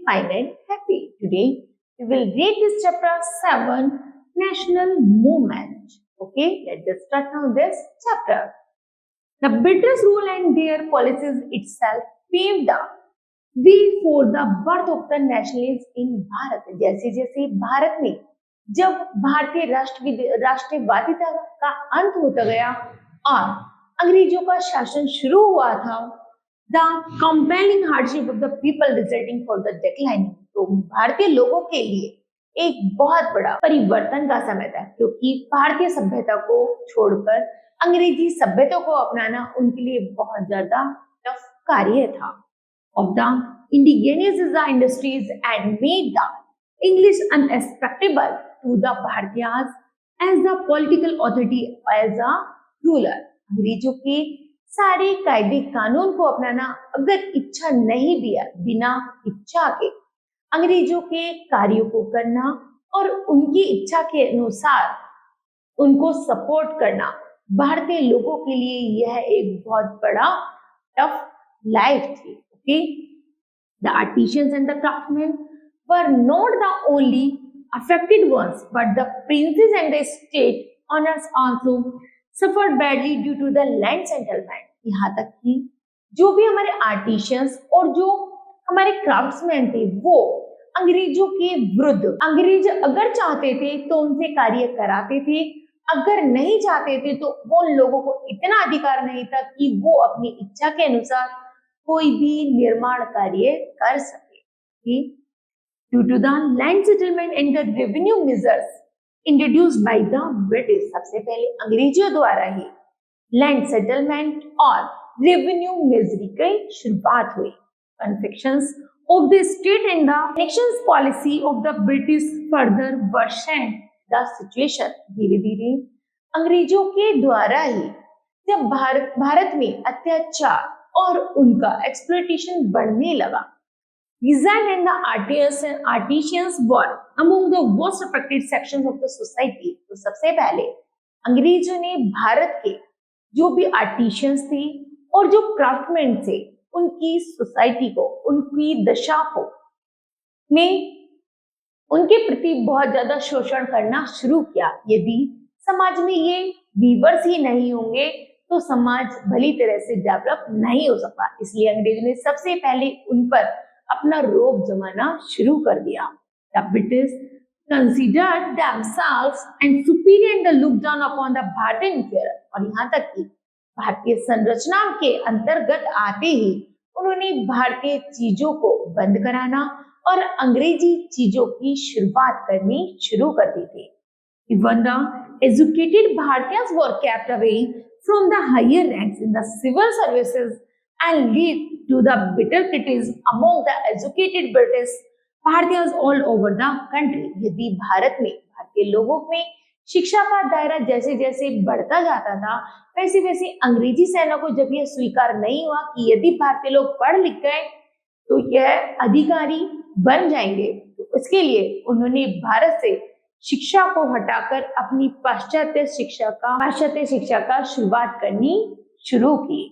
fine and happy. Today we will read this chapter 7, National Movement. Okay, let's start now this chapter. The British rule and their policies itself paved the way for the birth of the nationalism in Bharat. जैसे जैसे भारत में जब भारतीय राष्ट्रवादिता का अंत होता गया और अंग्रेजों का शासन शुरू हुआ था, the compelling hardship of the people resulting for the decline, तो भारतीय लोगों के लिए एक बहुत बड़ा परिवर्तन का समय था, क्योंकि भारतीय सभ्यता को छोड़कर अंग्रेजी सभ्यता को अपनाना उनके लिए बहुत ज्यादा टफ कार्य था. Of the indigenous industries and made the English unacceptable to the Bharatiyas as the political authority as a ruler. अंग्रेजों के सारे कायदे कानून को अपनाना अगर इच्छा नहीं दिया, बिना इच्छा के अंग्रेजों के कार्यों को करना और उनकी इच्छा के अनुसार उनको सपोर्ट करना भारतीय लोगों के लिए यह एक बहुत बड़ा टफ लाइफ थी. Okay, the artisans and the craftsmen were not the only affected ones, but the princes and the state owners also suffered badly due to the land settlement. यहाँ तक कि जो भी हमारे आर्टिशियंस और जो हमारे क्राफ्ट्समैन थे वो अंग्रेजों के विरुद्ध, अंग्रेज अगर चाहते थे तो उनसे कार्य कराते थे, अगर नहीं चाहते थे तो वो लोगों को इतना अधिकार नहीं था कि वो अपनी इच्छा के अनुसार कोई भी निर्माण कार्य कर सके. Due to the land settlement and the revenue measures introduced by the British, सबसे पहले अंग्रेजों द्वारा ही लैंड सेटलमेंट और रेवेन्यू मेजरी की शुरुआत हुई. Conflicts of the state and the annexation policy of the British further worsened the situation. धीरे धीरे अंग्रेजों के द्वारा ही जब भारत में अत्याचार और उनका एक्सप्लॉइटेशन बढ़ने लगा, design and the artisans were among the most affected sections of the society. तो सबसे पहले अंग्रेजों ने भारत के जो भी आर्टिशियंस थे और जो क्राफ्टमैन थे उनकी सोसाइटी को, उनकी दशा को में उनके प्रति बहुत ज्यादा शोषण करना शुरू किया. यदि समाज में ये वीवर्स ही नहीं होंगे तो समाज भली तरह से डेवलप नहीं हो सकता. इसलिए अंग्रेजों ने सबसे पहले उन पर अपना रोब जमाना शुरू कर दिया. The British considered themselves and superior and looked down upon the Bharatian inferior. और यहाँ तक कि भारतीय संरचना के अंतर्गत आते ही उन्होंने भारतीय चीजों को बंद कराना और अंग्रेजी चीजों की शुरुआत करनी शुरू कर दी थी. Even the educated Bharatiyas were kept away from the higher ranks in the civil services and lead to the bitter criticism among the educated British Bharatiyas all over the country. यदि भारत में भारतीय लोगों में शिक्षा का दायरा जैसे जैसे बढ़ता जाता था, वैसे वैसे अंग्रेजी सेना को जब यह स्वीकार नहीं हुआ कि यदि भारतीय लोग पढ़ लिख गए तो यह अधिकारी बन जाएंगे, तो इसके लिए उन्होंने भारत से शिक्षा को हटाकर अपनी पाश्चात्य शिक्षा का शुरुआत करनी शुरू की.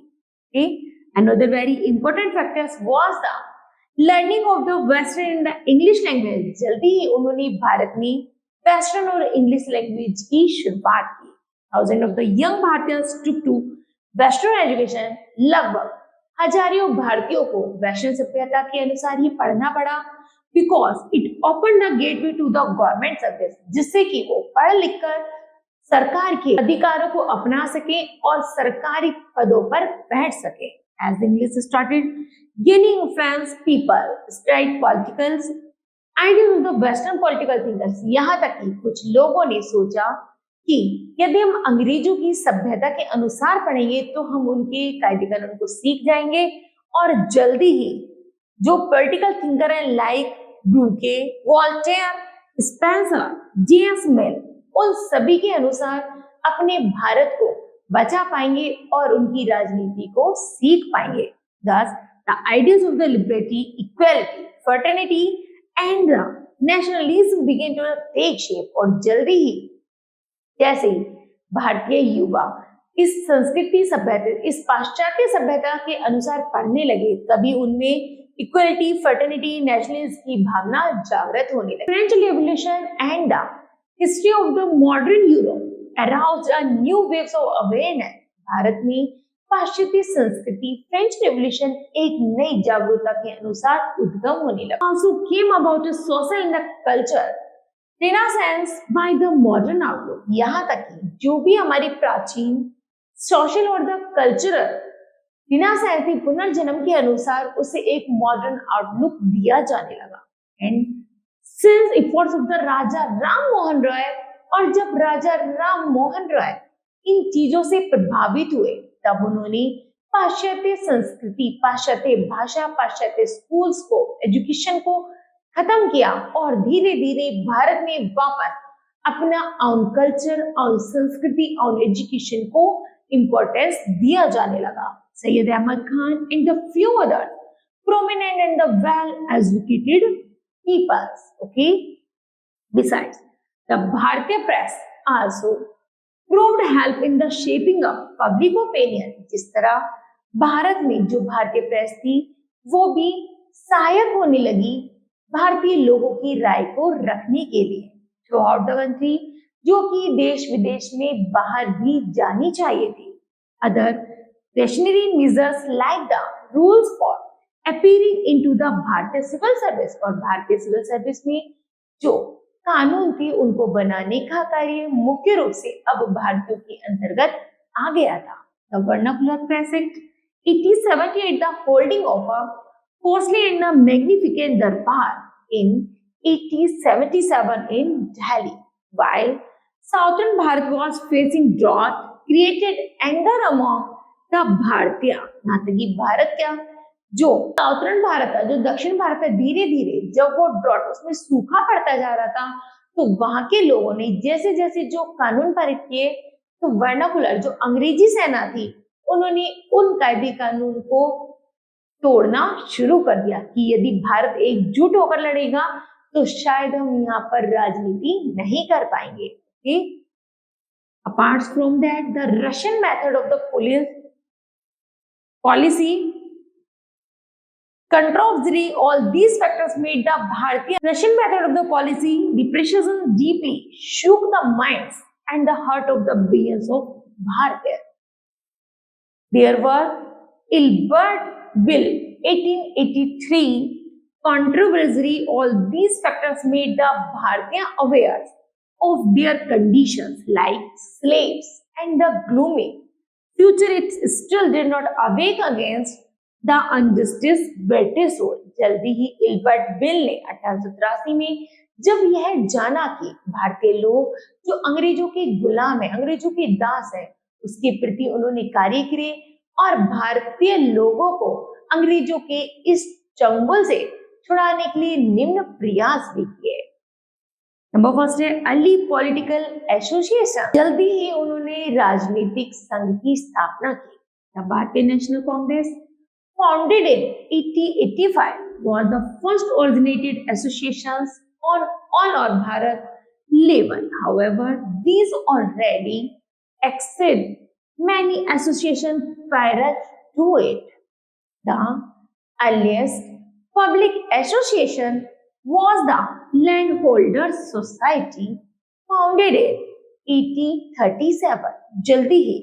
Another very important factor was the learning of the Western and the English language. जल्दी ही उन्होंने भारत में वेस्टर्न और इंग्लिश लैंग्वेज की शुरुआत की. Thousands of the young Bharatiyas took to Western education. लगभग हजारों भारतीयों को वेस्टर्न सभ्यता के अनुसार ही पढ़ना पड़ा, because it opened the gateway to the government service, जिससे कि वो पढ़ लिखकर सरकार के अधिकारों को अपना सके और सरकारी पदों पर बैठ सके. As English started gaining influence, people spread political ideas of the Western political thinkers. यहाँ तक कि कुछ लोगों ने सोचा कि यदि हम अंग्रेजों की सभ्यता के अनुसार पढ़ेंगे तो हम उनके कायदे कानून को सीख जाएंगे और जल्दी ही जो पॉलिटिकल थिंकर हैं like Burke, Voltaire, Spencer, James Mill, उन सभी के अनुसार अपने भारत को बचा पाएंगे और उनकी राजनीति को सीख पाएंगे. Thus, the ideas of the liberty, equality, fraternity and nationalism began to take shape. और जल्दी ही जैसे ही भारतीय युवा इस संस्कृति सभ्यता, इस पाश्चात्य सभ्यता के अनुसार पढ़ने लगे, तभी उनमें इक्वलिटी, फर्टर्निटी, नेशनलिज्म की भावना जागृत होने लगी। French revolution and the history of the modern Europe aroused a new waves of awareness. Bharat में पाश्चात्य संस्कृति, फ्रेंच रेवोल्यूशन एक नई जागरूकता के अनुसार उद्गम होने लगा। Also came about a social and a culture renaissance by the modern outlook। यहाँ तक कि जो भी हमारी प्राचीन सोशल और द कल्चरल रिनासेंस पुनर्जन्म के अनुसार उसे एक मॉडर्न आउटलुक दिया जाने लगा। And since efforts of the Raja Ram Mohan Roy, और जब राजा राम मोहन रॉय इन चीजों से प्रभावित हुए, तब उन्होंने पाश्चात्य संस्कृति, पाश्चात्य भाषा, पाश्चात्य स्कूल्स को, एजुकेशन को खत्म किया और धीरे धीरे भारत में वापस अपना ऑन कल्चर, ऑन संस्कृति, ऑन एजुकेशन को इम्पोर्टेंस दिया जाने लगा। Syed Ahmad Khan and the few other prominent and the well-educated peoples. Okay. Besides, the Bharatiya press also proved help in the shaping of public opinion। जिस तरह भारत में जो भारतीय प्रेस थी वो भी सहायक होने लगी भारतीय लोगों की राय को रखने के लिए थ्रू आउट द कंट्री, जो कि देश विदेश में बाहर भी जानी चाहिए थी। Other rationary measures like the rules for appearing into the भारतीय सिविल सर्विस, और भारतीय सिविल सर्विस में जो कानून थे उनको बनाने का कार्य मुख्य रूप से अब भारतीयों के अंतर्गत आ गया था। The Vernacular Press Act 1878, the holding of a costly and a magnificent darbar in 1877 in Delhi, while southern Bharat was facing drought, created anger among the भारतीय। यहाँ तक कि भारत क्या, जो साउथर्न भारत था, जो दक्षिण भारत था, धीरे धीरे जब वो ड्रॉट, उसमें सूखा पड़ता जा रहा था, तो वहां के लोगों ने जैसे जैसे जो कानून पारित किए, तो वर्नाकुलर जो अंग्रेजी सेना थी उन्होंने उन कायदे कानून को तोड़ना शुरू कर दिया कि यदि भारत एकजुट होकर लड़ेगा तो शायद हम यहाँ पर राजनीति नहीं कर पाएंगे। Apart from that, the Russian method of the policy controversy, all these factors made the Bharatiya Russian method of the policy depreciation deeply shook the minds and the heart of the billions of Bharatiyas. There were Ilbert Bill 1883 controversy, all these factors made the Bharatiya aware of their conditions like slaves and the gloomy future. It still did not awake against the injustice British rule। जल्दी ही Ilbert bill ने 1883 में जब यह जाना कि भारतीय लोग जो अंग्रेजों के गुलाम है, अंग्रेजों के दास है, उसके प्रति उन्होंने कार्य किए और भारतीय लोगों को अंग्रेजों के इस चंगुल से छुड़ाने के लिए निम्न प्रयास भी किए। नंबर फर्स्ट है अर्ली पॉलिटिकल एसोसिएशन। जल्दी ही उन्होंने राजनीतिक संघ की स्थापना की। द भारतीय national Congress founded in 1885 was the first originated associations on all over Bharat level। However, these already exceed many associations prior to it। The earliest public association was the Landholders Society founded in 1837। जल्दी ही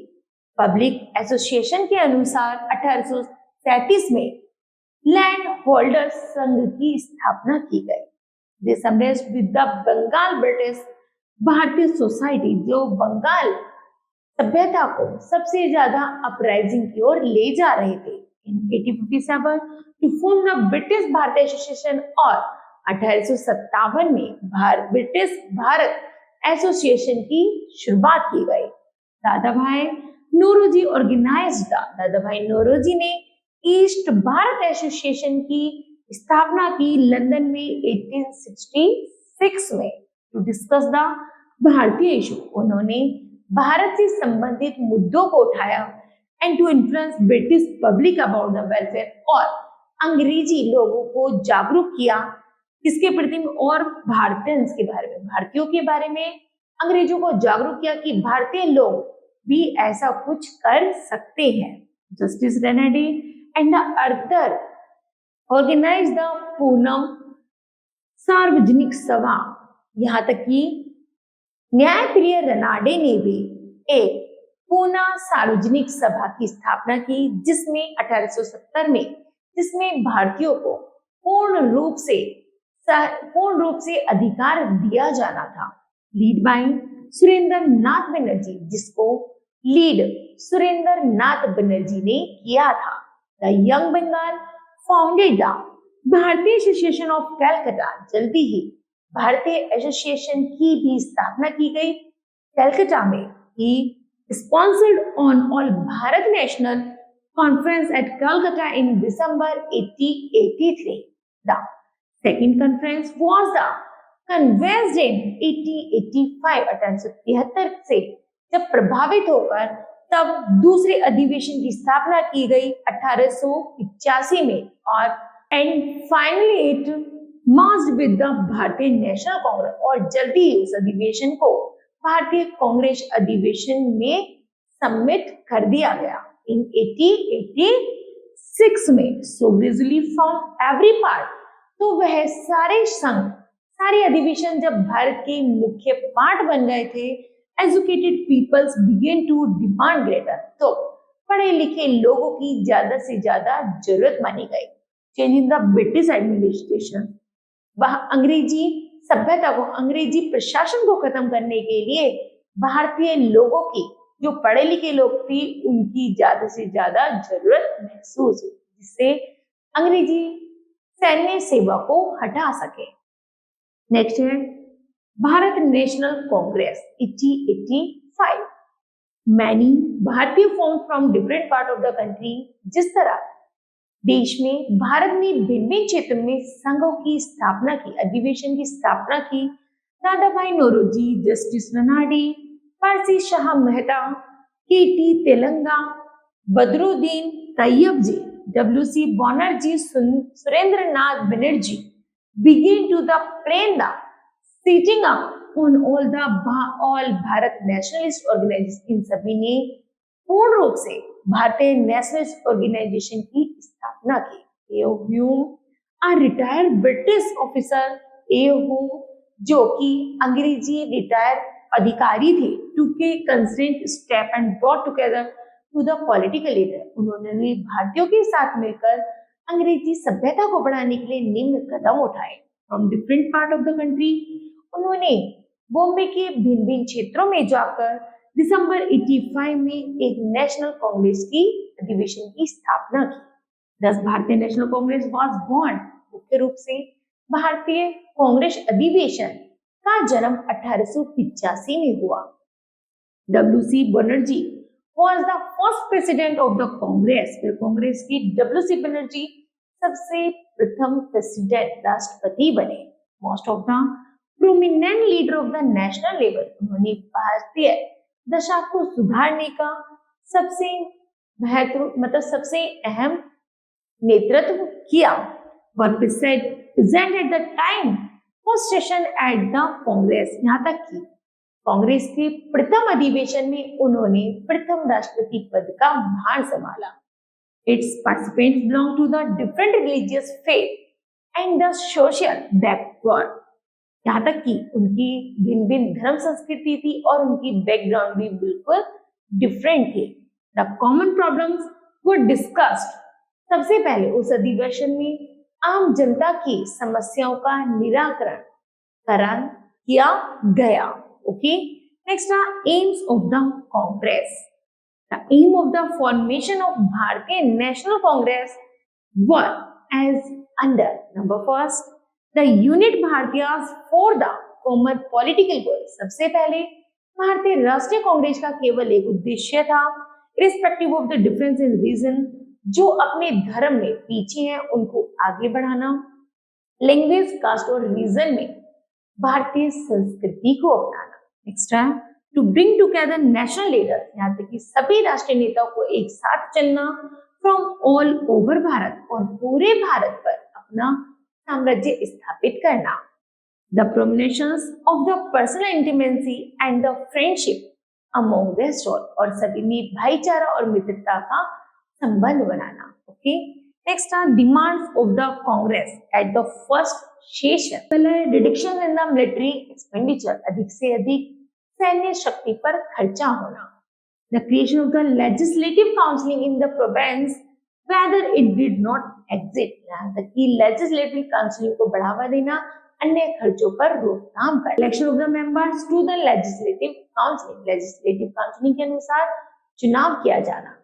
public association के अनुसार 1837 में land holders संघ की स्थापना की गई। This amazed with the Bengal British भारतीय सोसाइटी, जो बंगाल सभ्यता को सबसे ज्यादा अपराइजिंग की ओर ले जा रहे थे। इन 1857 टू फॉर्म द ब्रिटिश भारतीय एसोसिएशन, और 1857 में ब्रिटिश भारत एसोसिएशन की शुरुआत की गई। दादा भाई नौरोजी ऑर्गेनाइज्ड। दादा भाई नौरोजी ने ईस्ट भारत एसोसिएशन की स्थापना की लंदन में 1866 में टू डिस्कस द भारतीय इशू। उन्होंने भारत से संबंधित मुद्दों को उठाया and to influence British public about the welfare, और अंग्रेजी लोगों को जागरूक किया किसके प्रति, और भारतीयंस के बारे में, भारतीयों के बारे में अंग्रेजों को जागरूक किया कि भारतीय लोग भी ऐसा कुछ कर सकते हैं। Justice Ranade and the other organize the Poona Sarvajanik Sabha. यहाँ तक कि न्यायप्रिय रेनाडे ने भी एक पूना सार्वजनिक सभा की स्थापना की, जिसमें 1870 में जिसमें भारतीयों को पूर्ण रूप से अधिकार दिया जाना था। लीड बाय सुरेंद्र नाथ बनर्जी, जिसको लीड सुरेंद्र नाथ बनर्जी ने किया था। The young Bengal founded the भारतीय एसोसिएशन ऑफ कलकत्ता। जल्दी ही भारतीय एसोसिएशन की भी स्थापना की गई कलकत्ता में। He sponsored on all Bharat national conference at Calcutta in December 1883। The second conference was the convened in 1885। 1873 से जब प्रभावित होकर तब दूसरे अधिवेशन की स्थापना की गई 1885 में, और and finally it merged with the भारतीय नेशनल कांग्रेस। और जल्दी ही उस अधिवेशन को भारतीय कांग्रेस अधिवेशन में सम्मिलित कर दिया गया इन 1886 में। So gradually from every part, तो वह सारे संघ, सारे अधिवेशन जब भारत के मुख्य पार्ट बन गए थे, educated peoples began to demand greater, तो पढ़े लिखे लोगों की ज्यादा से ज्यादा जरूरत मानी गई। Change in the British administration, वह अंग्रेजी सभ्यता को, अंग्रेजी प्रशासन को खत्म करने के लिए भारतीय लोगों की, जो पढ़े लिखे लोग थे, उनकी ज्यादा से ज्यादा जरूरत महसूस हुई, जिससे अंग्रेजी सैन्य सेवा को हटा सके। नेक्स्ट है भारत नेशनल कांग्रेस 1885। मैनी भारतीय form from different part of the country. जिस तरह देश में भारत में भिन्न भिन्न क्षेत्रों में संघों की स्थापना की, अधिवेशन की स्थापना की, Dadabhai Naoroji, justice Ranade, Pherozeshah Mehta, KT Telang, Badruddin Tyabji, WC Banerjee, Surendra Nath Banerjee began to the plan the setting up on all Bharat nationalist organisation. इन सभी ने पूर्ण रूप से भारतीय नेशनलिस्ट ऑर्गेनाइजेशन की स्थापना की। रिटायर्ड ब्रिटिश ऑफिसर जो कि अंग्रेजी रिटायर्ड अधिकारी थे, took a constant step and brought together to the political leader। उन्होंने भारतीयों के साथ मिलकर अंग्रेजी सभ्यता को बढ़ाने के लिए निम्न कदम उठाए। From different part of the country, उन्होंने बॉम्बे के भिन्न भिन्न क्षेत्रों में जाकर दिसंबर 85 में एक नेशनल कांग्रेस की अधिवेशन की स्थापना की। 10 भारतीय नेशनल कांग्रेस वाज बॉर्न। मुख्य रूप से भारतीय कांग्रेस अधिवेशन का जन्म 1885 में हुआ। WC Banerjee was the first president of the Congress। फिर कांग्रेस की डब्ल्यूसी बनर्जी सबसे प्रथम प्रेसिडेंट, राष्ट्रपति बने। Most of the prominent leader of the national level, उन्होंने भारतीय दशा को सुधारने का सबसे अहम नेतृत्व किया। Were present at the time first session at the Congress. यहाँ तक कि कांग्रेस के प्रथम अधिवेशन में उन्होंने प्रथम राष्ट्रपति पद का भार संभाला। Its participants belong to the different religious faith and the social backward. यहाँ तक कि उनकी भिन्न भिन्न धर्म संस्कृति थी और उनकी बैकग्राउंड भी बिल्कुल डिफरेंट थे। The common problems were discussed. सबसे पहले उस अधिवेशन में आम जनता की समस्याओं का निराकरण किया गया। Okay, next are aims of the Congress. The aim of the formation of Bharatiya National Congress were as under: number first, the unit Bharatiyas for the common political goals। सबसे पहले भारतीय राष्ट्रीय कांग्रेस का केवल एक उद्देश्य था, irrespective of the difference in religion, जो अपने धर्म में पीछे हैं उनको आगे बढ़ाना, लैंग्वेज, कास्ट और रीजन में भारतीय संस्कृति को अपनाना। नेक्स्ट है to bring together national leaders, यहाँ तक कि सभी राष्ट्रीय नेताओं को एक साथ चलना, फ्रॉम ऑल ओवर भारत, और पूरे भारत पर अपना साम्राज्य स्थापित करना। The promotions of the personal intimacy and the friendship among rest और सभी में भाईचारा और मित्रता का संबंध बनाना. Okay, next are demands of the Congress at the first session. पहला है reduction in the military expenditure, अधिक से अधिक सैन्य शक्ति पर खर्चा होना. The creation of the legislative counselling in the province whether it did not exist. यहाँ तक कि लेजिस्लेटिव काउंसिलिंग को बढ़ावा देना, अन्य खर्चों पर रोकथाम कर. Election of the members to the legislative counselling, legislative counselling के अनुसार चुनाव किया जाना.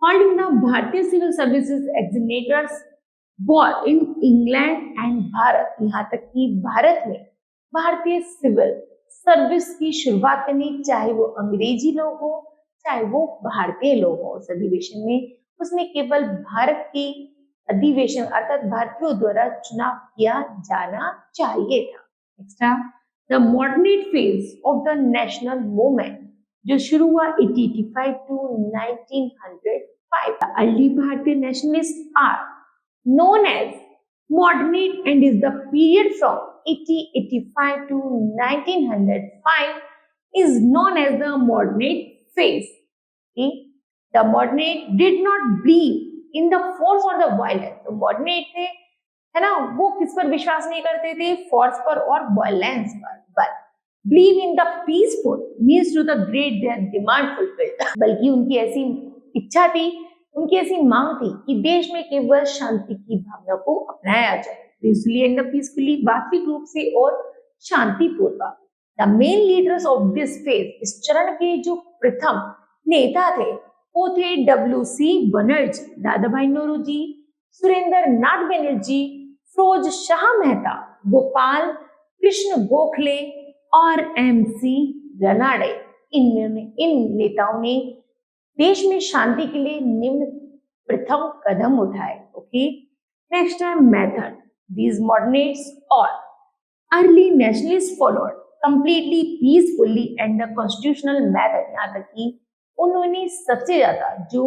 होल्डिंग द भारतीय civil services examinators board in England and Bharat. यहाँ तक कि भारत में भारतीय सिविल सर्विस की शुरुआत करनी, चाहे वो अंग्रेजी लोग हो चाहे वो भारतीय लोग हो. उस अधिवेशन में उसमें केवल भारत की अधिवेशन अर्थात भारतीयों द्वारा चुनाव किया जाना चाहिए था. Next the moderate phase of the national movement, जो शुरू हुआ 1885 टू 1905. अर्ली भारतीय nationalist are known as moderate and is the period from 1885 to 1905 is known as the modernate phase. Okay? The modernate did not believe in the force or the violence. तो modernate थे, है ना, वो किस पर विश्वास नहीं करते थे, फोर्स पर और वायलेंस पर, but believe in the peaceful means to the great their demand fulfilled. बल्कि उनकी ऐसी इच्छा थी, उनकी ऐसी मांग थी कि देश में केवल शांति की भावना को अपनाया जाए. Peacefully and peacefully, वास्तविक रूप से और शांतिपूर्वक. The main leaders of this phase, इस चरण के जो प्रथम नेता थे वो थे W.C. बनर्जी, दादा भाई नौरोजी, सुरेंद्र नाथ बनर्जी, फिरोज शाह मेहता, गोपाल कृष्ण गोखले और M.C. रनाडे. इन नेताओं ने देश में शांति के लिए निम्न प्रथम कदम उठाए. ओके, नेक्स्ट है मेथड. दीज मॉडर्नेट्स और early nationalist followed completely peacefully and the constitutional method. यहाँ तक कि उन्होंने सबसे ज्यादा जो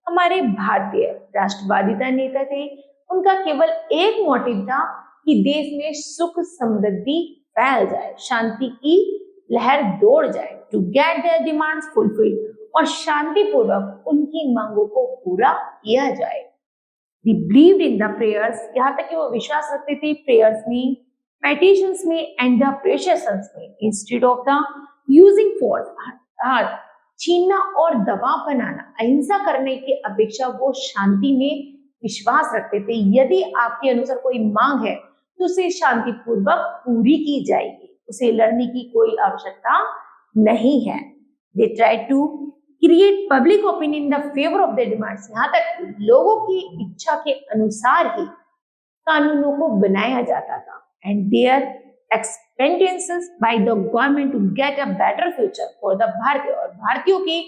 हमारे भारतीय राष्ट्रवादिता नेता थे उनका केवल एक मोटिव था कि देश में सुख समृद्धि फैल जाए, शांति की लहर दौड़ जाए, to get their demands fulfilled, और शांतिपूर्वक उनकी मांगों को पूरा किया जाए. They believed in the prayers, यहाँ तक कि वो विश्वास रखते थे प्रेयर्स में, पेटिशंस में एंड द प्रेशंस में, instead of the using force, छीनना और दबाव बनाना, अहिंसा करने की अपेक्षा वो शांति में विश्वास रखते थे. यदि आपके अनुसार कोई मांग है तो उसे शांतिपूर्वक पूरी की जाएगी, उसे लड़ने की कोई आवश्यकता नहीं है. They try to create public opinion in the favour of the demands. यहाँ तक लोगों की इच्छा के अनुसार ही कानूनों को बनाया जाता था. And their expectations by the government to get a better future for the भारतीय, और भारतीयों के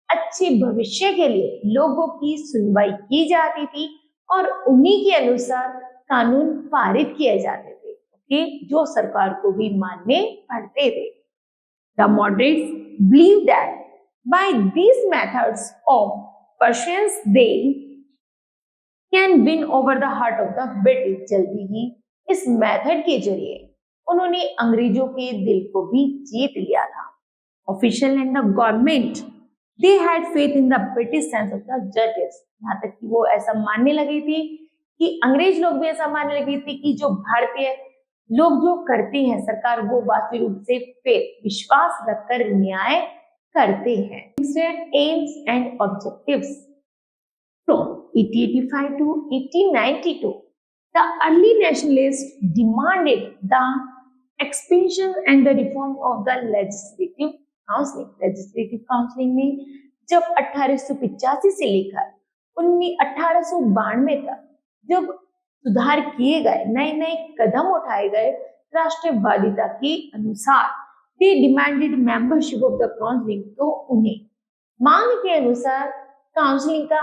अच्छे भविष्य के लिए लोगों की सुनवाई की जाती थी और उन्हीं के अनुसार कानून पारित किए जाते थे. ओके, जो सरकार को भी मानने पड़ते थे. The moderates believe that by these methods of persuasions they can win over the heart of the British. जल्दी ही इस मेथड के जरिए उन्होंने अंग्रेजों के दिल को भी जीत लिया था. Official and the government they had faith in the British sense of the जजेस. यहाँ तक कि वो ऐसा मानने लगे थे कि अंग्रेज लोग भी ऐसा मानने लगे थे कि जो भारतीय लोग जो करते हैं सरकार, वो वास्तविक रूप से फेथ विश्वास रखकर न्याय करते हैं. AIIMS and objectives. From 1885 to 1892 the early nationalists demanded the expansion and the reform of the legislative counseling. legislative counseling में जब 1885 से लेकर 1892 तक जब सुधार किए गए, नए नए कदम उठाए गए राष्ट्रवादिता के अनुसार, they demanded membership of the counseling. तो उन्हें मांग के अनुसार काउंसलिंग का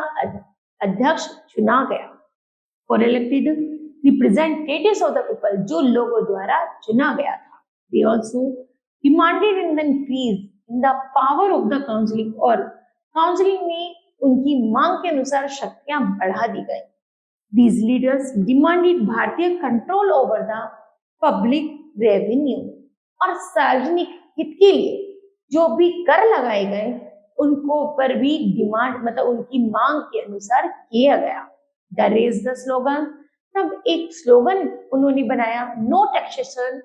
अध्यक्ष चुना गया. For elected representatives of the people, जो लोगों द्वारा चुना गया था. They also demanded an increase in the power of the counseling, और काउंसलिंग में उनकी मांग के अनुसार शक्तियां बढ़ा दी गई. These leaders demanded भारतीय control over the public revenue, और सार्वजनिक हित के लिए जो भी कर लगाए गए उनको पर भी डिमांड मतलब उनकी मांग के अनुसार किया गया। द रेज द स्लोगन, तब एक स्लोगन उन्होंने बनाया, no taxation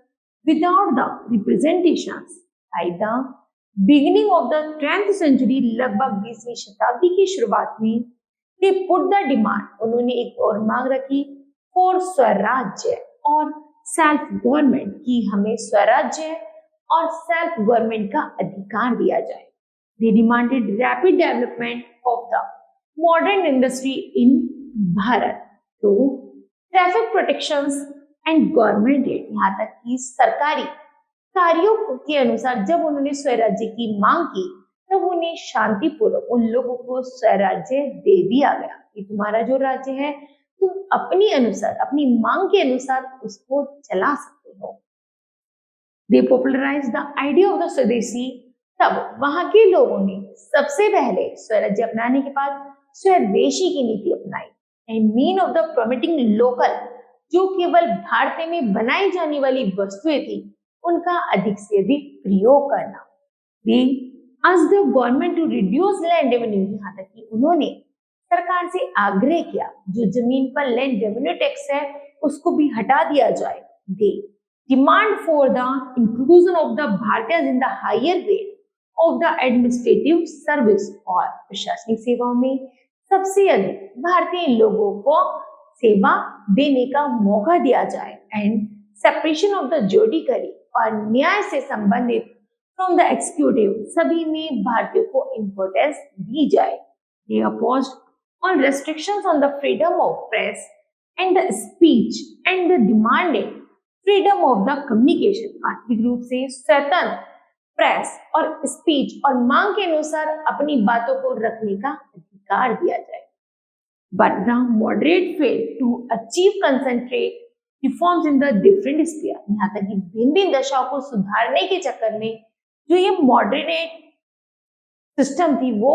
without the representation. By the beginning of the 10th century, लगभग 20वीं शताब्दी की शुरुआत में, दे पुट द डिमांड, उन्होंने एक और मांग रखी फॉर स्वराज्य और सेल्फ गवर्नमेंट, की हमें स्वराज्य और सेल्फ गवर्नमेंट का अधिकार दिया जाए। They demanded rapid development of the modern industry in Bharat, तो traffic protections and government aid, यहाँ तक कि सरकारी कार्यों के अनुसार जब उन्होंने स्वराज्य की मांग की तब उन्हें शांतिपूर्वक उन लोगों को स्वराज्य दे दिया गया कि तुम्हारा जो राज्य है तुम अपनी अनुसार अपनी मांग के अनुसार उसको चला सकते हो। They popularise the idea of the swadeshi, तब वहां के लोगों ने सबसे पहले स्वराज्य अपनाने के बाद स्वदेशी की नीति अपनाई। And mean of the promoting local, जो केवल भारत में बनाई जाने वाली वस्तुएं थी उनका अधिक से अधिक प्रयोग करना। दे asked the government to reduce land revenue, यहाँ तक कि उन्होंने सरकार से आग्रह किया जो जमीन पर लैंड रेवेन्यू टैक्स है उसको भी हटा दिया जाए। They demand for the inclusion of the Bharatiya in the higher grade of the administrative service, और प्रशासनिक सेवाओं में सबसे अधिक भारतीय लोगों को सेवा देने का मौका दिया जाए। And separation of the judiciary, और न्याय से संबंधित फ्रॉम द एग्जीक्यूटिव, सभी में भारतीयों को इंपोर्टेंस दी जाए। They opposed all restrictions on the freedom of press and the speech and the demanded freedom of the communication, आर्थिक रूप से स्वतंत्र प्रेस और स्पीच और मांग के अनुसार अपनी बातों को रखने का अधिकार दिया जाए। But the moderate failed to achieve concentrate reforms in the different sphere, यहाँ तक कि भिन्न दशाओं को सुधारने के चक्कर में जो ये मॉडरेट सिस्टम थी वो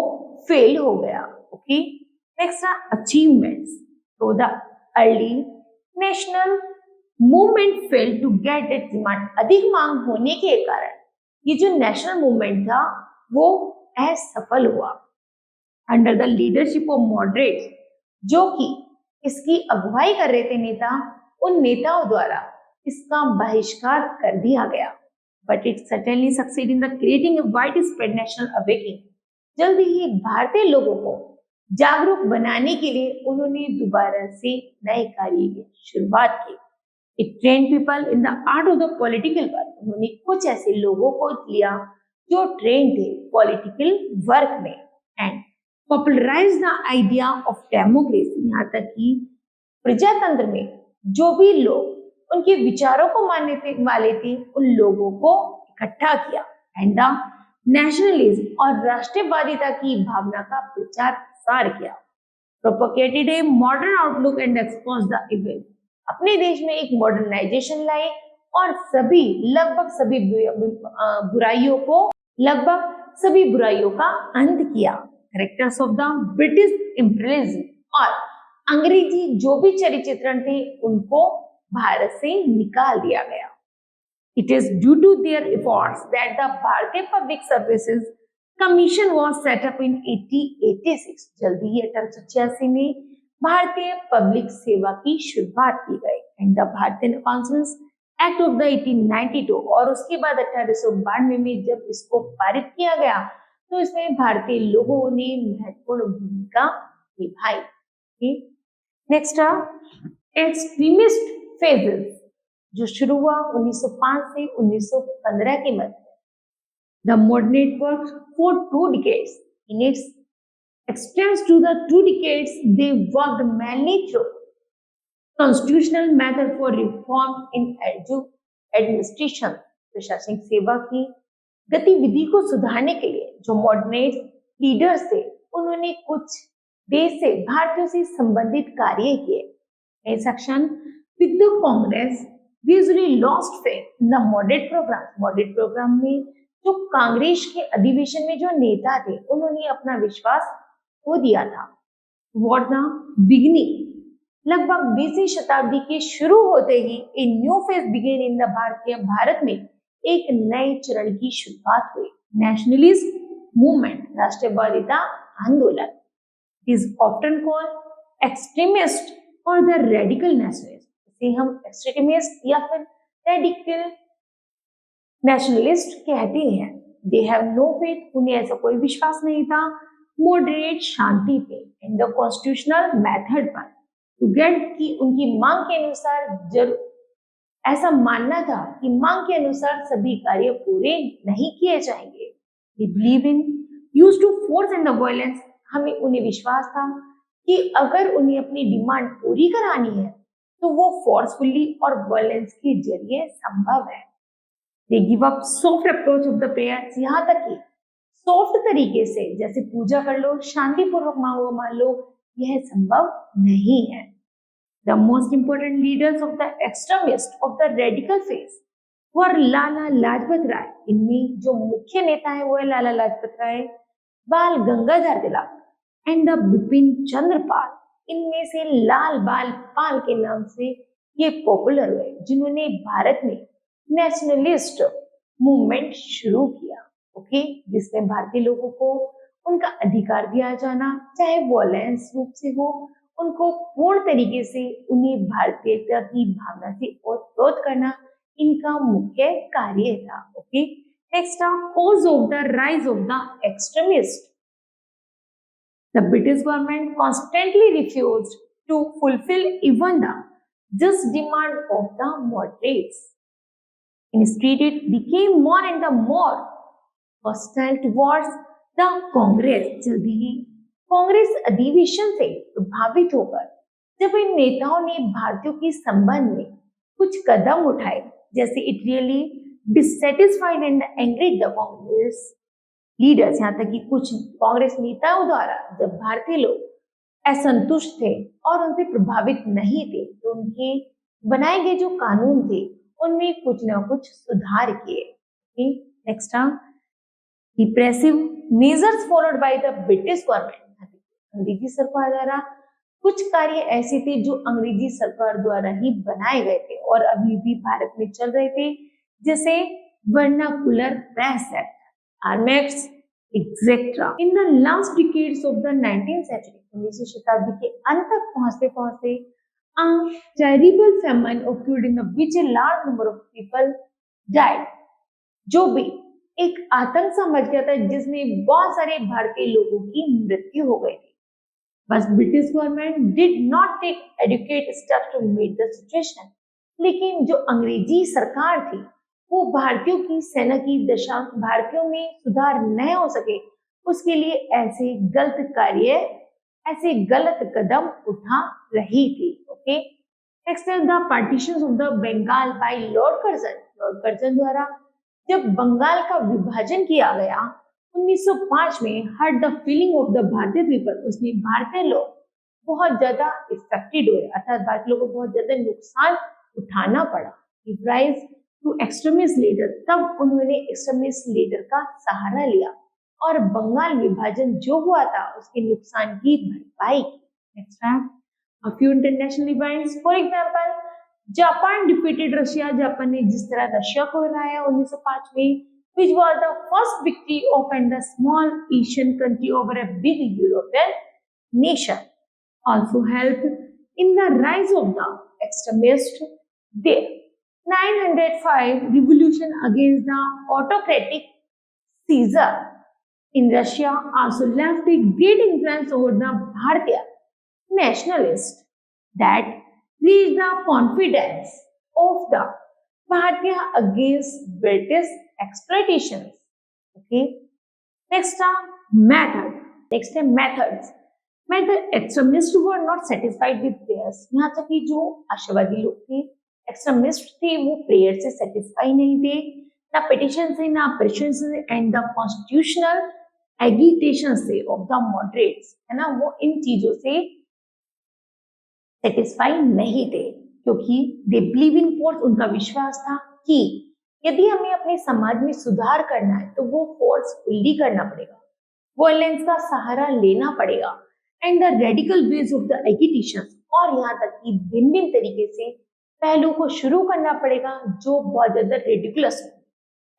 फेल हो गया। ओके, नेक्स्ट अचीवमेंट्स, तो the early national movement fail to get its demand, अधिक मांग होने के कारण ये जो नेशनल मूवमेंट था वो असफल हुआ। Under the leadership of moderates, जो कि इसकी अगुवाई कर रहे थे नेता, उन नेताओं द्वारा इसका बहिष्कार कर दिया गया। But it certainly succeeded in the creating a widespread national awakening. जल्दी ही भारतीय लोगों को जागरूक बनाने के लिए उन्होंने दोबारा से नए कार्य की शुरुआत की। It trained people in the art of the political work. उन्होंने कुछ ऐसे लोगों को लिया जो ट्रेन थे पॉलिटिकल वर्क में, and popularized the idea of democracy, यहाँ तक कि प्रजातंत्र में जो भी लोग उनके विचारों को मानने वाले थे उन लोगों को इकट्ठा किया। एंड द नेशनलिज्म, और राष्ट्रवादिता की भावना का प्रचार प्रसार किया। Propagated a modern outlook and exposed the evil, अपने देश में एक मॉडर्नाइजेशन लाए और लगभग सभी बुराइयों का अंत किया। Characters of the British imperialism, और अंग्रेजी जो भी चरित्र थे उनको भारत से निकाल दिया गया। It is due to their efforts that the Bharatiya Public Services Commission was set up in 1886. जल्दी ही 1886 में भारतीय पब्लिक सेवा की शुरुआत की गई। एंड द भारतीय काउंसिल्स एक्ट ऑफ द 1892, और उसके बाद 1892 में जब इसको पारित किया गया तो इसमें भारतीय लोगों ने महत्वपूर्ण भूमिका निभाई। नेक्स्ट एक्सट्रीमिस्ट फेजेस, जो शुरू हुआ 1905 से 1915 के मध्य। The moderate work for 2 decades. In its extends to the 2 decades, they worked mainly through constitutional method for reform in administration. प्रशासनिक सेवा की गतिविधि को सुधारने के लिए जो मॉडरेट लीडर्स थे उन्होंने कुछ देश से भारतीयों से संबंधित कार्य किए। Section with the Congress usually lost faith in the moderate program. moderate program में जो कांग्रेस के अधिवेशन में जो नेता थे उन्होंने अपना विश्वास खो दिया था। Toward the beginning, लगभग 20वीं शताब्दी के शुरू होते ही a new phase began in the Bharat में एक नए चरण की शुरुआत हुई। nationalist movement, राष्ट्रवादिता आंदोलन. It is often called extremist or the radical nationalist. इसे हम extremist या फिर radical nationalist कहते हैं. They have no faith, उन्हें ऐसा कोई विश्वास नहीं था. Moderate शांति पे and the constitutional method पर to get कि उनकी मांग के अनुसार ऐसा मानना था कि मांग के अनुसार सभी कार्य पूरे नहीं किए जाएंगे. They believe in used to force and the violence. हमें उन्हें विश्वास था कि अगर उन्हें अपनी डिमांड पूरी करानी है तो वो फोर्सफुली और वायलेंस के जरिए संभव है. They give up soft approach of the prayers. यहाँ तक कि सॉफ्ट तरीके से जैसे पूजा कर लो, शांतिपूर्वक मांगो मान लो, यह संभव नहीं है. The most important leaders of the extremist of the radical phase were Lala Lajpat Rai. इनमें जो मुख्य नेता है वो है लाला लाजपत राय, बाल गंगाधर तिलक एंड द बिपिन चंद्र पाल. इनमें से लाल बाल पाल के नाम से ये पॉपुलर हुए, जिन्होंने भारत में नेशनलिस्ट मूवमेंट शुरू किया. ओके, जिसमें भारतीय लोगों को उनका अधिकार दिया जाना, चाहे वॉयलेंस रूप से हो, उनको पूर्ण तरीके से उन्हें भारतीयता की भावना से ओतप्रोत करना इनका मुख्य कार्य था. Okay, next cause of the rise of the extremist. The British government constantly refused to fulfil even the just demand of the moderates. Instead, it became more and more hostile towards the Congress. जल्दी ही कांग्रेस अधिवेशन से प्रभावित होकर जब इन नेताओं ने भारतीयों के संबंध में कुछ कदम उठाए, जैसे it really dissatisfied and angered the Congress leaders. यहाँ तक कि कुछ कांग्रेस नेताओं द्वारा जब भारतीय लोग असंतुष्ट थे और उनसे प्रभावित नहीं थे, तो उनके बनाए गए जो कानून थे उनमें कुछ न कुछ सुधार किए. Next repressive measures followed by the British government. अंग्रेजी सरकार द्वारा कुछ कार्य ऐसे थे जो अंग्रेजी सरकार द्वारा ही बनाए गए थे और अभी भी भारत में चल रहे थे, जैसे vernacular press act, arm acts etcetera. In the last decades of the 19th century, 19वीं शताब्दी के अंत तक पहुंचते पहुंचते a terrible famine occurred in which a large number of people died. जो भी एक आतंक सा मच गया था जिसमें बहुत सारे भारतीय लोगों की मृत्यु हो गई थी. बस British government did not take educate steps to meet the situation. लेकिन जो अंग्रेजी सरकार थी वो भारतीयों की सेना की दशा, भारतीयों में सुधार न हो सके उसके लिए ऐसे गलत कदम उठा रही थी. Okay, next is the partitions of the Bengal by Lord Curzon. Lord Curzon द्वारा जब बंगाल का विभाजन किया गया 1905 में, hurt the feeling of the भारतीय पीपल. उसमें भारतीय लोग बहुत ज्यादा इफेक्टेड हुए, अर्थात भारतीय लोगों को बहुत ज्यादा नुकसान उठाना पड़ा. Rise to extremist leader. तब उन्होंने एक्सट्रीमिस्ट लीडर का सहारा लिया और बंगाल विभाजन जो हुआ था उसके नुकसान की भरपाई की. Next a few international events, for example, Japan defeated Russia. Japan ने जिस तरह रशिया को हराया 1905 में, which was the first victory of a small Asian country over a big European nation, also helped in the rise of the extremist. There 905 revolution against the autocratic Caesar in Russia also left a great influence over the Bharatiya nationalists that raised the confidence of the Bharatiya against British exploitations. Okay. Next method. Next methods. Method extremists were not satisfied with prayers. यहाँ तक कि जो आशावादी लोग थे, extremist थे, वो prayer से सेटिस्फाई नहीं थे, ना पिटिशन से, ना प्रेशन से, एंड द कॉन्स्टिट्यूशनल एगिटेशन से ऑफ द मॉडरेट्स, है ना, वो इन चीजों से सेटिस्फाई नहीं थे, क्योंकि दे बिलीव इन फोर्स. उनका विश्वास था कि यदि हमें अपने समाज में सुधार करना है तो वो फोर्स फुल्ली करना पड़ेगा, वायलेंस का सहारा लेना पड़ेगा, and the radical ways of the agitation, और यहाँ तक कि भिन्न भिन्न तरीके से पहलू को शुरू करना पड़ेगा जो बहुत ज्यादा रेडिकुलस हो.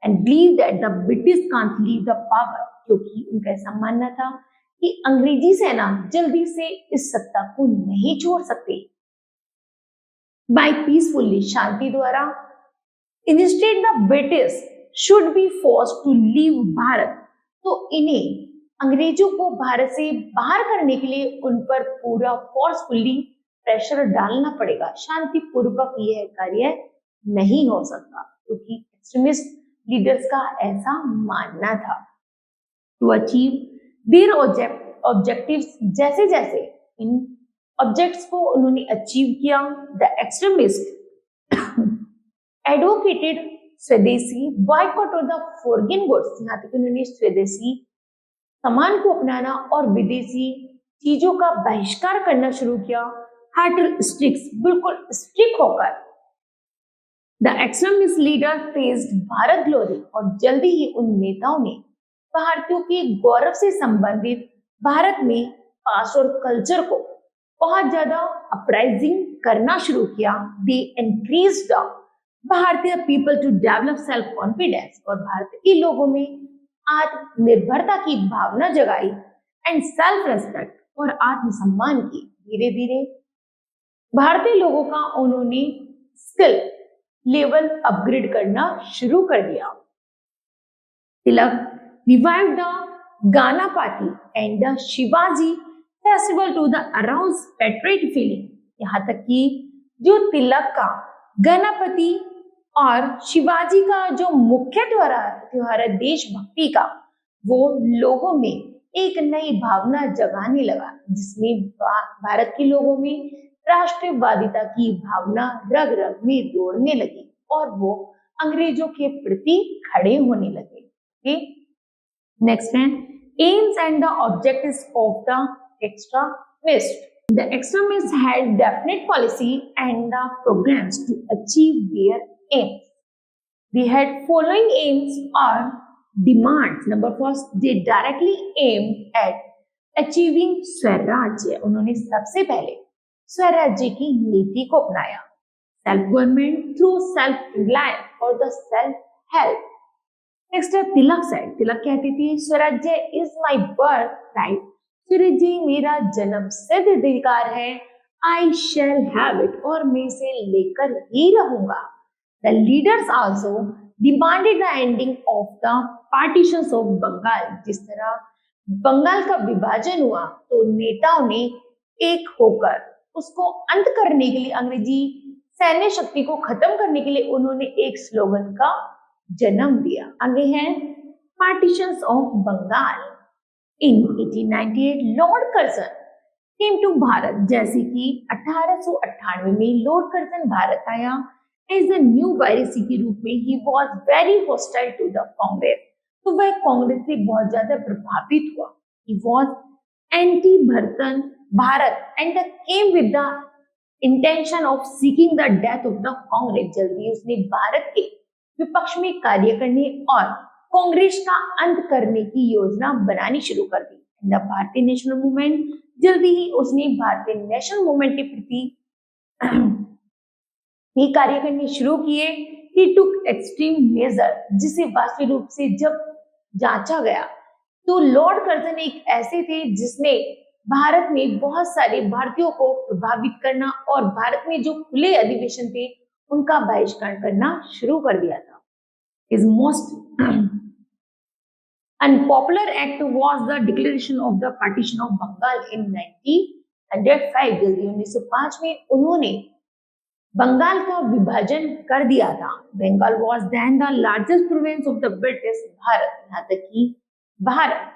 and believed that the British can't leave the power, क्योंकि उनका ऐसा मानना था कि अंग्रेजी सेना जल्दी से इस सत्ता को नहीं छोड़ सकती। By peacefully, शांति द्वारा, instead the British should be forced to leave Bharat, तो इन्हें अंग्रेजों को भारत से बाहर करने के लिए उन पर पूरा फोर्सफुली प्रेशर डालना पड़ेगा। शांति पूर्वक यह कार्य नहीं हो सकता, क्योंकि एक्सट्रीमिस्ट लीडर्स का ऐसा मानना था। टू अचीव देयर ऑब्जेक्टिव्स, जैसे जैसे इन ऑब्जेक्ट्स को उन्होंने अचीव किया, द एक्सट्रीमिस्ट एडवोकेटेड स्वदेशी boycott of the foreign goods, यहाँ तक उन्होंने स्वदेशी सामान को अपनाना और विदेशी चीजों का बहिष्कार करना शुरू किया। हार्टल स्ट्रिक्स, बिल्कुल स्ट्रिक्ट होकर। The extremist leader faced Bharat glory, और जल्दी ही उन नेताओं ने भारतीयों के गौरव से संबंधित भारत में पास्ट और कल्चर को बहुत ज्यादा अपराइजिंग करना शुरू किया। दे एनकरेज्ड भारतीय people to develop self confidence, और भारत के लोगों में आत्मनिर्भरता की भावना जगाई एंड सेल्फ रेस्पेक्ट, और आत्मसम्मान की। धीरे धीरे भारतीय लोगों का उन्होंने स्किल लेवल अपग्रेड करना शुरू कर दिया। Tilak revive the Ganapati and the Shivaji festival to the arouse patriot feeling, यहाँ तक कि जो तिलक का गणपति और शिवाजी का जो मुख्य त्योहार है देशभक्ति का, वो लोगों में एक नई भावना जगाने लगा, जिसमें भारत के लोगों में राष्ट्रवादिता की भावना रग रग में दौड़ने लगी और वो अंग्रेजों के प्रति खड़े होने लगे। नेक्स्ट है AIIMS and the objectives of the extremist. The extremists had definite policy and the programs to achieve their aims. They had following aims or demands. Number first, they directly aimed at achieving स्वराज्य। उन्होंने सबसे पहले स्वराज्य की नीति को अपनाया। Self government through self reliance और द सेल्फ हेल्प। नेक्स्ट है तिलक साइड। तिलक कहती थी स्वराज्य इज माई बर्थ राइट, स्वराज्य मेरा जन्म सिद्ध अधिकार है। आई शैल हैव इट, और मैं इसे लेकर ही रहूंगा। The leaders also demanded the ending of the partitions of Bengal. जिस तरह बंगाल का विभाजन हुआ तो नेताओं ने एक होकर उसको अंत करने के लिए, अंग्रेजी सैन्य शक्ति को खत्म करने के लिए उन्होंने एक स्लोगन का जन्म दिया। आगे है partitions of Bengal. In 1898 Lord Curzon came to Bharat, जैसे कि 1898 में लॉर्ड कर्जन भारत आया एज अ न्यू वायरसी के रूप में। He was very hostile to the Congress, तो वह कांग्रेस से बहुत ज्यादा प्रभावित हुआ। He was anti Bharat and came with the intention of seeking the death of the Congress. जल्दी उसने भारत के विपक्ष में कार्य करने और कांग्रेस का अंत करने की योजना बनानी शुरू कर दी। द भारतीय नेशनल मूवमेंट, जल्दी ही उसने भारतीय नेशनल मूवमेंट के प्रति ही कार्य करने शुरू किए। ही टुक एक्सट्रीम मेजर, जिसे वास्तविक रूप से जब जांचा गया तो लॉर्ड कर्जन एक ऐसे थे जिसने भारत में बहुत सारे भारतीयों को प्रभावित करना और भारत में जो खुले अधिवेशन थे उनका बहिष्कार करना शुरू कर दिया था। His most unpopular act was the declaration of the partition of Bengal in 1905। जल्दी 1905 में उन्होंने बंगाल का विभाजन कर दिया था। Bengal was then the largest province of the British Bharat, यहाँ तक कि भारत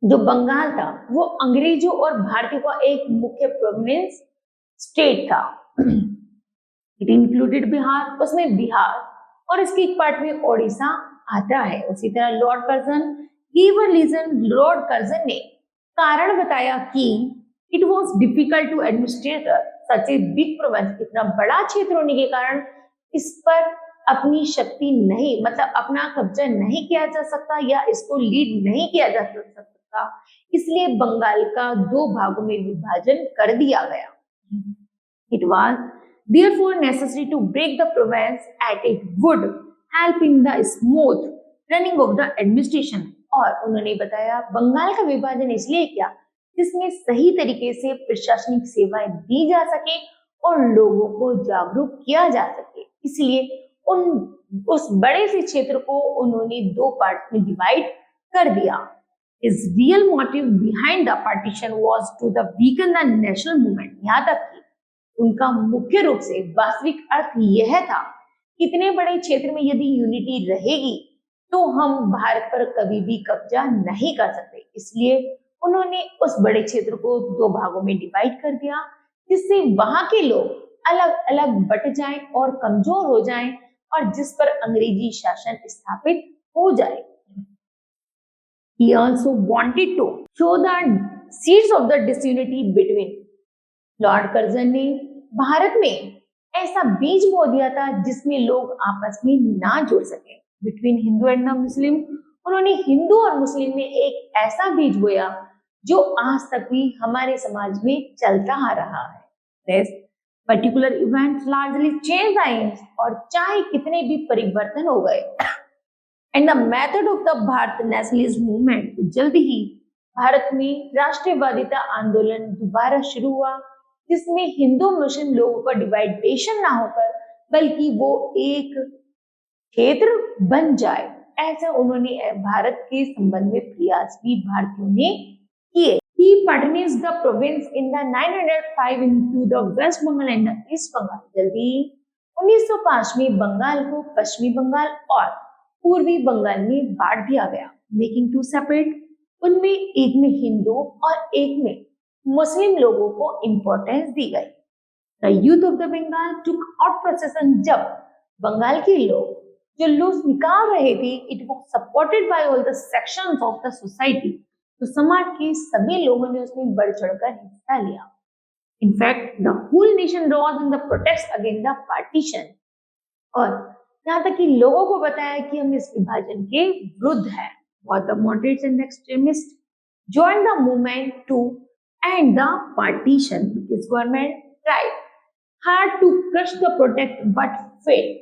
जो बंगाल था वो अंग्रेजों और भारतीयों का एक मुख्य प्रोविंस स्टेट था। इट इंक्लूडेड बिहार, उसमें बिहार और इसके एक पार्ट में ओडिशा आता है। उसी तरह लॉर्ड कर्जन ने कारण बताया कि it was difficult to administrate such a big province. इतना बड़ा क्षेत्र होने के कारण इस पर अपनी शक्ति नहीं, मतलब अपना कब्जा नहीं किया जा सकता या इसको लीड नहीं किया जा सकता, इसलिए बंगाल का 2 भागों में विभाजन कर दिया गया। It was therefore necessary to break the province as it would helping the smooth running of the administration। और उन्होंने बताया बंगाल का विभाजन इसलिए किया जिसमें सही तरीके से प्रशासनिक सेवाएं दी जा सके और लोगों को जागरूक किया जा सके। इसलिए उस बड़े से क्षेत्र को उन्होंने दो पार्ट में डिवाइड कर दिया। His real motive behind the partition was to weaken the national movement। यहाँ तक कि उनका मुख्य रूप से वास्तविक अर्थ यह था इतने बड़े क्षेत्र में यदि यूनिटी रहेगी तो हम भारत पर कभी भी कब्जा नहीं कर सकते। इसलिए उन्होंने उस बड़े क्षेत्र को दो भागों में डिवाइड कर दिया जिससे वहां के लोग अलग अलग बट जाएं और कमजोर हो जाएं और जिस पर अंग्रेजी शासन स्थापित हो जाए। He also wanted to show the seeds of the disunity between। Lord Curzon ने भारत में ऐसा बीज बो दिया था जिसमें लोग आपस में ना जुड़ सके। Between Hindu and the Muslim, उन्होंने हिंदू और मुस्लिम में एक ऐसा बीज बोया जो आज तक भी हमारे समाज में चलता आ रहा है। This particular event largely changed the aims, और चाहे कितने भी परिवर्तन हो गए and the method of the Bharat nationalist movement, जल्द ही भारत में राष्ट्रवादिता आंदोलन दोबारा शुरू हुआ जिसमें हिंदू मुस्लिम लोगों का डिवाइडेशन ना होकर बल्कि वो एक क्षेत्र बन जाए, ऐसा उन्होंने भारत के संबंध में प्रयास भी भारतीयों ने किए। He patronized the province in the 905 into the West Bengal and the East Bengal। जल्दी 1905 में बंगाल को पश्चिमी बंगाल और पूर्वी बंगाल में बांट दिया गया। मेकिंग टू सेपरेट, उनमें एक में हिंदू और एक में मुस्लिम लोगों को इंपॉर्टेंस दी गई। The youth of the Bengal took out procession। जब बंगाल के लोग जुलूस निकाल रहे थे, it was supported by all the sections of the society। तो समाज के सभी लोगों ने उसमें बढ़ चढ़कर हिस्सा लिया। In fact, the whole nation rose in the protest against the partition। और यहाँ तक कि लोगों को बताया कि हम इस विभाजन के विरुद्ध हैं। What the moderates and extremists joined the movement to end the partition because government tried hard to crush the protest but failed।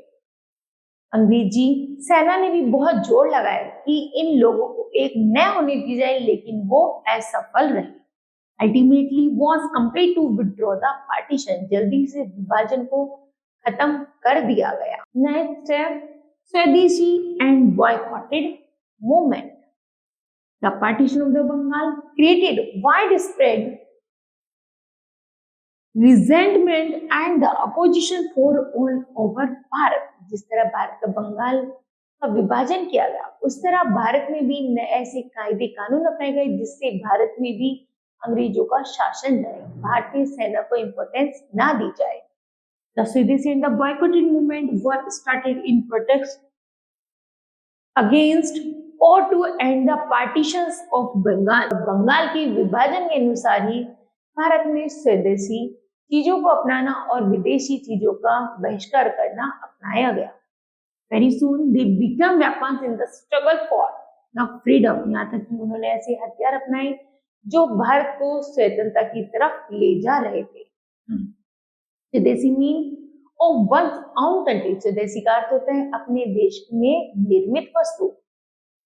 अंग्रेजी सेना ने भी बहुत जोर लगाया कि इन लोगों को एक न होने दी जाए, लेकिन वो असफल रहे। Ultimately was complete to withdraw the partition. जल्दी से विभाजन को खत्म कर दिया गया। नेक्स्ट है Swadeshi and boycotted movement. The partition of the Bengal created wide spread resentment and the opposition for all over Bharat. जिस तरह भारत का बंगाल का विभाजन किया गया उस तरह भारत में भी ऐसे कायदे कानून अपनाए गए जिससे भारत में भी अंग्रेजों का शासन रहे, भारतीय सेना को इंपॉर्टेंस ना दी जाए। The Swadeshi and the boycotted movement were started in protest against or to end the partitions of Bengal। Bengal के विभाजन के अनुसार ही भारत में स्वदेशी चीजों को अपनाना और विदेशी चीजों का बहिष्कार करना अपनाया गया। Very soon they became weapons in the struggle for the freedom। यहाँ तक कि उन्होंने ऐसे हथियार अपनाए जो भारत को स्वतंत्रता की तरफ ले जा रहे थे। स्वदेशी mean of one's own country. स्वदेशी का अर्थ होता है अपने देश में निर्मित वस्तु।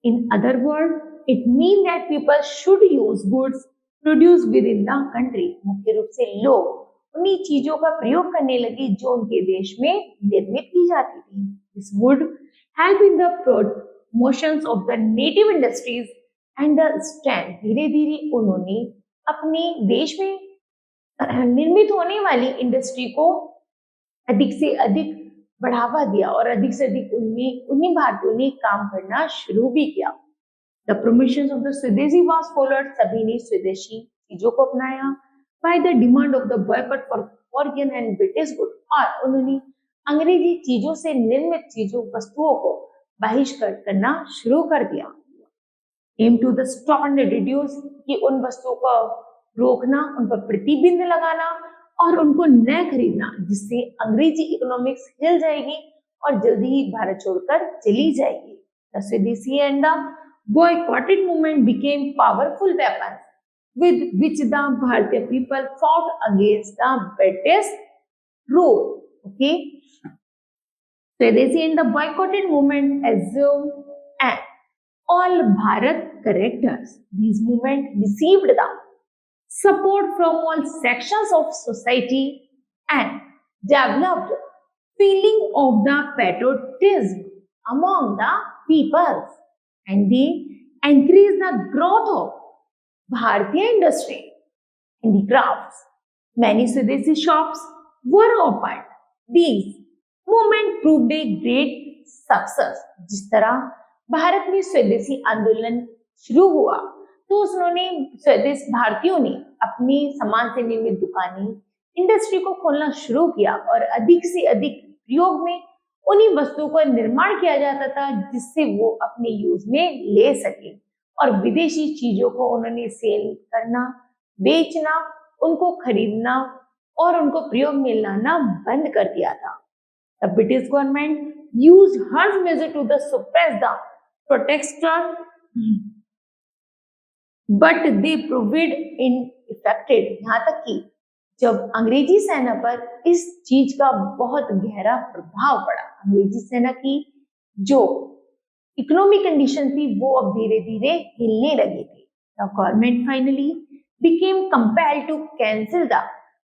In other word it mean that people should use goods produce with in the country. मुख्य रूप से लोग उन्हीं चीजों का प्रयोग करने लगे जो उनके देश में निर्मित की जाती थी। This would help in the promotions of the native industries and the stand. धीरे धीरे उन्होंने अपने देश में निर्मित होने वाली इंडस्ट्री को अधिक से अधिक बढ़ावा दिया और अधिक से अधिक उन्हीं भारतीयों ने काम करना शुरू भी किया। द प्रमोशन ऑफ द स्वदेशी वाज फॉलोड। सभी ने स्वदेशी चीजों को अपनाया। By the demand of the boycott for foreign and British good. और उन्होंने अंग्रेजी चीजों से निर्मित चीजों वस्तुओं को बहिष्कार करना शुरू कर दिया। Aim to the stop and reduce, कि उन वस्तुओं को रोकना, उन पर प्रतिबंध लगाना और उनको न खरीदना, जिससे अंग्रेजी इकोनॉमिक्स हिल जाएगी और जल्दी ही भारत छोड़कर चली जाएगी। द स्वदेशी and the boycotted movement became powerful weapons with which the Bharatiya people fought against the British rule. Okay. Swadeshi and the boycotted movement assumed an all Bharat characters. These movement received the support from all sections of society and developed feeling of the patriotism among the people, and they encouraged the growth of Bharatiya industry, handicrafts. Many Swadeshi shops were opened. These movement proved a great success. जिस तरह भारत में स्वदेशी आंदोलन शुरू हुआ तो उन्होंने स्वदेश भारतीयों ने अपनी सामान से निर्मित दुकानें इंडस्ट्री को खोलना शुरू किया और अधिक से अधिक प्रयोग में उन्हीं वस्तुओं का निर्माण किया जाता था जिससे वो अपने यूज में ले सके और विदेशी चीजों को उन्होंने सेल करना, बेचना, उनको खरीदना और उनको प्रयोग में लाना बंद कर दिया था। The British government used harsh measures to suppress the protesters, but they proved ineffective. यहाँ तक कि जब अंग्रेजी सेना पर इस चीज का बहुत गहरा प्रभाव पड़ा, अंग्रेजी सेना की जो इकोनॉमिक कंडीशन थी वो अब धीरे धीरे हिलने लगी थी। The government finally became compelled to cancel the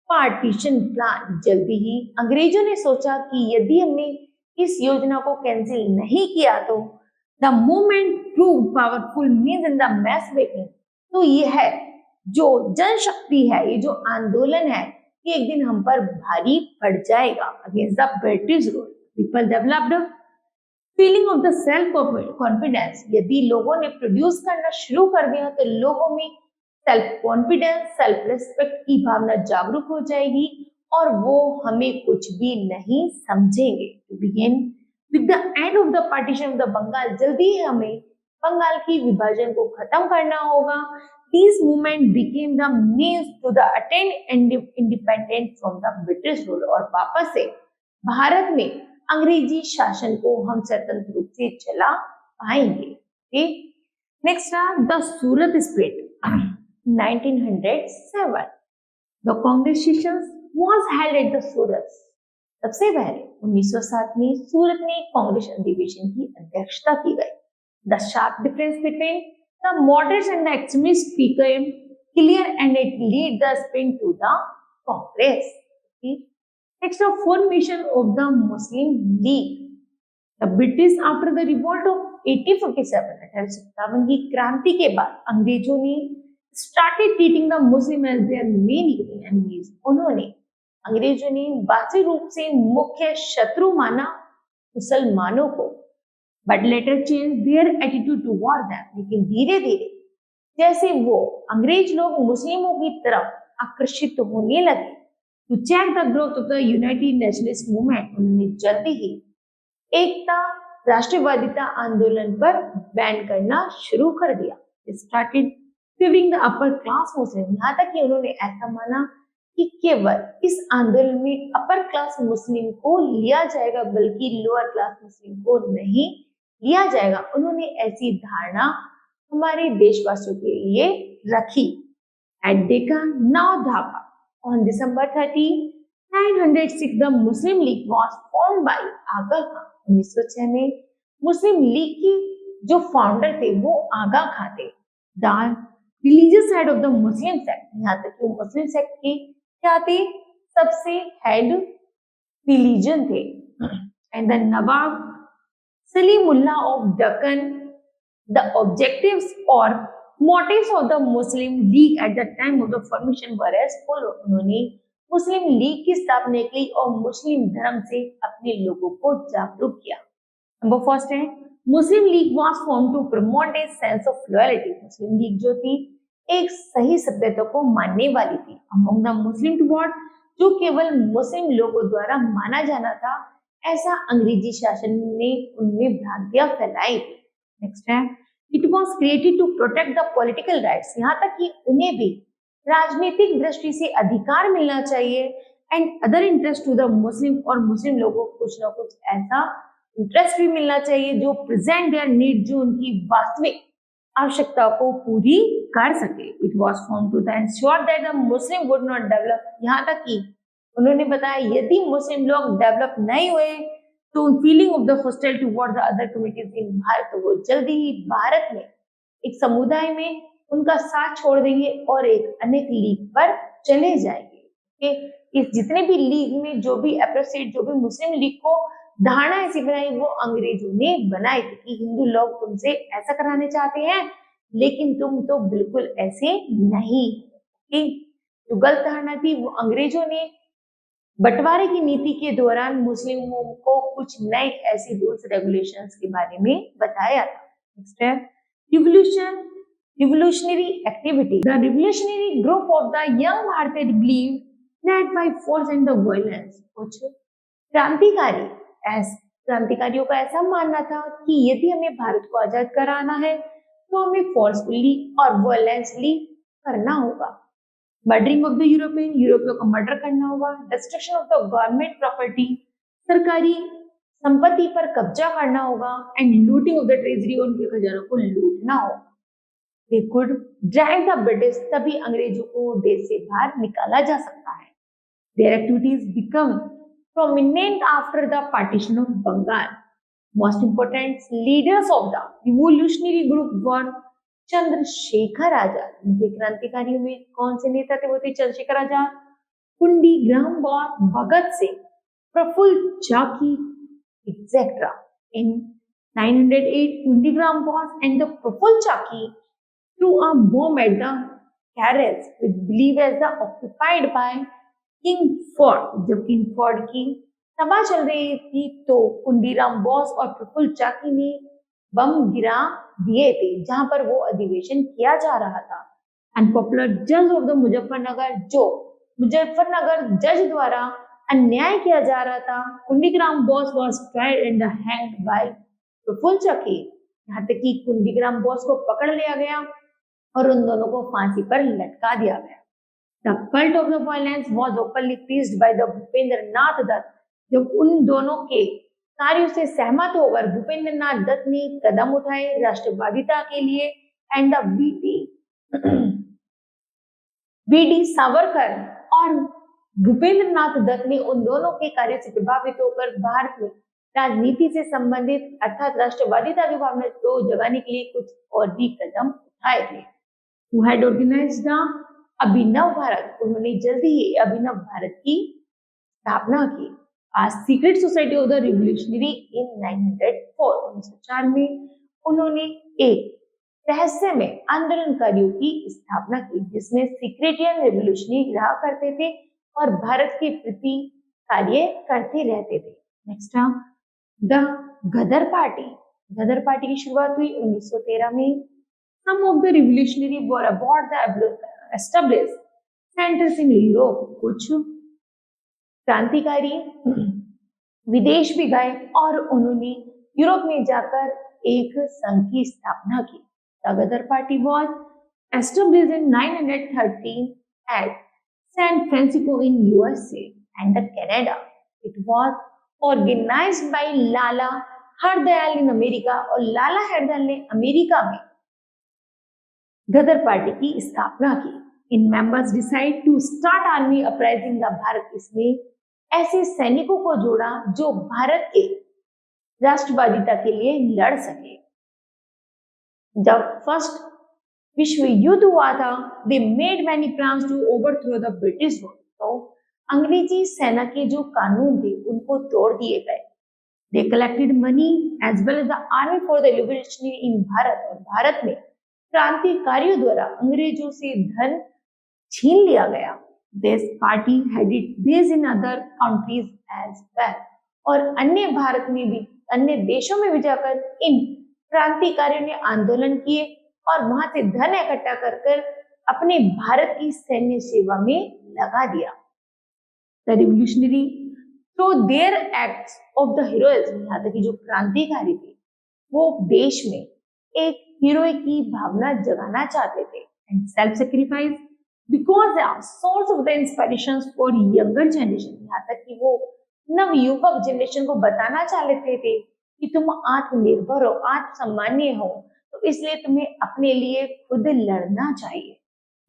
partition plan. जल्दी ही अंग्रेजों ने सोचा कि यदि हमने इस योजना को कैंसिल नहीं किया तो the movement prove powerful means in the mass waiting, तो ये है जो जनशक्ति है, ये जो आंदोलन है, ये एक दिन हम पर भारी पड़ जाएगा against the British rule. People developed feeling of the self confidence. यदि लोगों ने प्रोड्यूस करना शुरू कर दिया तो लोगों में सेल्फ कॉन्फिडेंस, सेल्फ रिस्पेक्ट की भावना जागरूक हो जाएगी और वो हमें कुछ भी नहीं समझेंगे। To begin with the end of the partition of the Bengal, जल्दी ही हमें बंगाल की विभाजन को खत्म करना होगा। This movement became the means to the attain independent from the British rule, और वापस से भारत में अंग्रेजी शासन को हम स्वतंत्र रूप से चला पाएंगे। Next the Surat split 1907, the Congress sessions was held at the सूरत। सबसे पहले 1907 में सूरत में कांग्रेस अधिवेशन की अध्यक्षता की गई। The sharp difference between the moderates and the extremists became clear and it led the spring to the Congress. Next, the formation of the Muslim League. The British after the revolt of 1857, 1857 की क्रांति के बाद अंग्रेजों ने started treating the Muslim as their main enemies. उन्होंने अंग्रेजों ने वास्तविक रूप से मुख्य शत्रु माना मुसलमानों को, but later changed their attitude toward them. लेकिन धीरे धीरे जैसे वो अंग्रेज लोग मुस्लिमों की तरफ आकर्षित होने लगे, to check the growth of the United Nationalist movement, उन्होंने जल्दी ही एकता राष्ट्रवादिता आंदोलन पर बैन करना शुरू कर दिया। Started favoring the upper class Muslim, यहाँ तक कि उन्होंने ऐसा माना कि केवल इस आंदोलन में अपर क्लास मुस्लिम को लिया जाएगा बल्कि लोअर क्लास मुस्लिम को नहीं लिया जाएगा। उन्होंने ऐसी धारणा हमारे देशवासियों के लिए रखी। At Deccan, now Dhaka, on December 30, 1906, the Muslim League was formed by Aga Khan। 1906 में मुस्लिम लीग की जो फाउंडर थे वो आगा खां थे। The religious head of the Muslim sect, यहाँ तक कि मुस्लिम सेक्ट के क्या थे, सबसे हेड रिलीजन थे। And the Nawab Salimullah of Deccan, the objectives और motives of the Muslim League at the time of the formation were as follow. उन्होंने मुस्लिम लीग की स्थापना की और मुस्लिम धर्म से अपने लोगों को जागरूक किया। नंबर फर्स्ट है Muslim League was form to promote a sense of loyalty. Muslim League जो थी एक सही सभ्यता को मानने वाली थी। अमंग द मुस्लिम टुवर्ड, जो केवल मुस्लिम लोगों द्वारा माना जाना था, ऐसा अंग्रेजी शासन ने उनमें भ्रांतियां फैलाई थी। नेक्स्ट है it was created to protect the political rights, यहाँ तक कि उन्हें भी राजनीतिक दृष्टि से अधिकार मिलना चाहिए। And other interest to the Muslim, और मुस्लिम लोगों को कुछ ना कुछ ऐसा इंटरेस्ट भी मिलना चाहिए जो प्रेजेंट देयर नीड, जो उनकी वास्तविक आवश्यकता को पूरी कर सके। It was form to ensure that the Muslim would not develop, यहाँ तक कि उन्होंने बताया यदि मुस्लिम लोग डेवलप नहीं हुए तो feeling of the hostile towards the other communities in Bharat, तो वो जल्दी ही भारत में एक समुदाय में उनका साथ छोड़ देंगे और एक अनेक लीग पर चले जाएंगे। ओके, इस जितने भी लीग में जो भी एप्रोसिएट, जो भी मुस्लिम लीग को धारणा ऐसी बनाई वो अंग्रेजों ने बनाई थी कि हिंदू लोग तुमसे ऐसा कराने चाहते हैं लेकिन तुम तो बिल्कुल ऐसे नहीं। ओके, जो गलत धारणा थी वो अंग्रेजों ने बंटवारे की नीति के दौरान मुस्लिमों को कुछ नए ऐसे रूल्स रेगुलेशंस के बारे में बताया था। नेक्स्ट है revolutionary activity. The revolutionary group of the young Bharatiya believed that by force and the violence, कुछ क्रांतिकारियों का ऐसा मानना था कि यदि हमें भारत को आजाद कराना है तो हमें फोर्सफुली और वायलेंसली करना होगा। मर्डरिंग ऑफ द यूरोपियों को मर्डर करना होगा। Destruction of the government property, सरकारी संपत्ति पर कब्जा करना होगा। And looting of the treasury, उनके खजानों को लूटना होगा। They could drive the British, तभी अंग्रेजों को देश से बाहर निकाला जा सकता है। Their activities become prominent after the partition of Bengal. Most important leaders of the revolutionary group were Chandrashekhar Azad. उनके क्रांतिकारियों में कौन से नेता थे? वो थे Chandrashekhar Azad, Khudiram Bose, Bhagat Singh, Prafulla Chaki, etc. In 908, Khudiram Bose and the Prafulla Chaki threw a bomb at the carriage which believed as the occupied by King Ford. जब किंग फोर्ड की सभा चल रही थी तो कुंडीराम बोस और प्रफुल्ल चाकी ने बम गिरा दिए थे जहां पर वो अधिवेशन किया जा रहा था। अनपॉपुलर जज ऑफ द मुजफ्फरनगर, जो मुजफ्फरनगर जज द्वारा अन्याय किया जा रहा था, कुंडीग्राम Bose was tried and hanged by Praful चाकी। यहाँ तक कि कुंडीग्राम बोस को पकड़ लिया गया और उन दोनों को फांसी पर लटका दिया गया। The cult of the violence was openly preached by the Bhupendra नाथ दत्त। जब उन दोनों के कार्यों से सहमत होकर भूपेंद्र नाथ दत्त ने कदम उठाए राष्ट्रवादिता के लिए, and the V D Savarkar और भूपेंद्र नाथ दत्त ने उन दोनों के कार्यों से प्रभावित होकर भारत में राजनीति से संबंधित अर्थात राष्ट्रवादिता की भावना को जगाने के लिए कुछ और भी कदम उठाए थे। Who had organized the अभिनव भारत, उन्होंने जल्दी ही अभिनव भारत की स्थापना की। आज secret society of the revolutionary in 904, 1904 में उन्होंने एक रहस्यमय आंदोलनकारियों की स्थापना की जिसमें सीक्रेटियन रिवोल्यूशनरी रहा करते थे और भारत के प्रति कार्य करते रहते थे। Next the Ghadar party. Ghadar party की शुरुआत हुई 1913 में। Some of the revolutionary were aboard the established centers in Europe. कुछ क्रांतिकारी विदेश भी गए और उन्होंने यूरोप में जाकर एक संघ की स्थापना की। The Ghadar Party was established in 913 at San Francisco in USA and Canada. It was organized by Lala Hardayal in America, और लाला हरदयाल ने अमेरिका में गदर पार्टी की स्थापना की। In members decide to start army uprising the Bharat. इसमें ऐसे सैनिकों को जोड़ा जो भारत के राष्ट्रवादिता के लिए लड़ सके। जब फर्स्ट विश्व युद्ध हुआ था, they made many plans to overthrow the British rule. तो अंग्रेजी सेना के जो कानून थे उनको तोड़ दिए गए। They collected money as well as the army for the liberation in Bharat, और भारत में क्रांतिकारियों द्वारा अंग्रेजों से धन छीन लिया गया। This party had it base in other countries as well, और अन्य देशों में भी जाकर इन क्रांतिकारियों ने आंदोलन किए और वहां से धन इकट्ठा कर अपने भारत की सैन्य सेवा में लगा दिया। The revolutionary through their acts of the heroism, यहाँ तक कि जो क्रांतिकारी थे वो देश में एक हीरो की भावना जगाना चाहते थे। And self sacrifice because they are source of the inspiration for younger generation, यहाँ तक कि वो नवयुवक जनरेशन को बताना चाहते थे कि तुम आत्मनिर्भर हो, आत्मसम्मानीय हो, तो इसलिए तुम्हें अपने लिए खुद लड़ना चाहिए।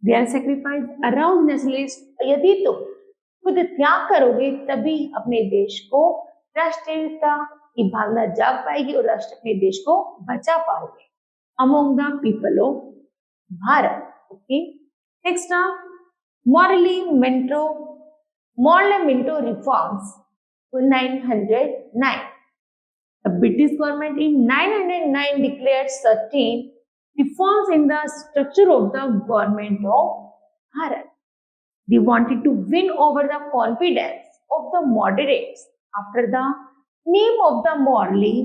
देयर सेक्रीफाइस अराउंड नेशनलिस्ट, यदि तुम खुद त्याग करोगे तभी अपने देश को राष्ट्रीयता की भावना जाग पाएगी और राष्ट्र अपने देश को बचा पाओगे among the people of Bharat. Okay, next Morley-Minto reforms 909. The British government in 909 declared certain reforms in the structure of the government of Bharat. They wanted to win over the confidence of the moderates after the name of the Morley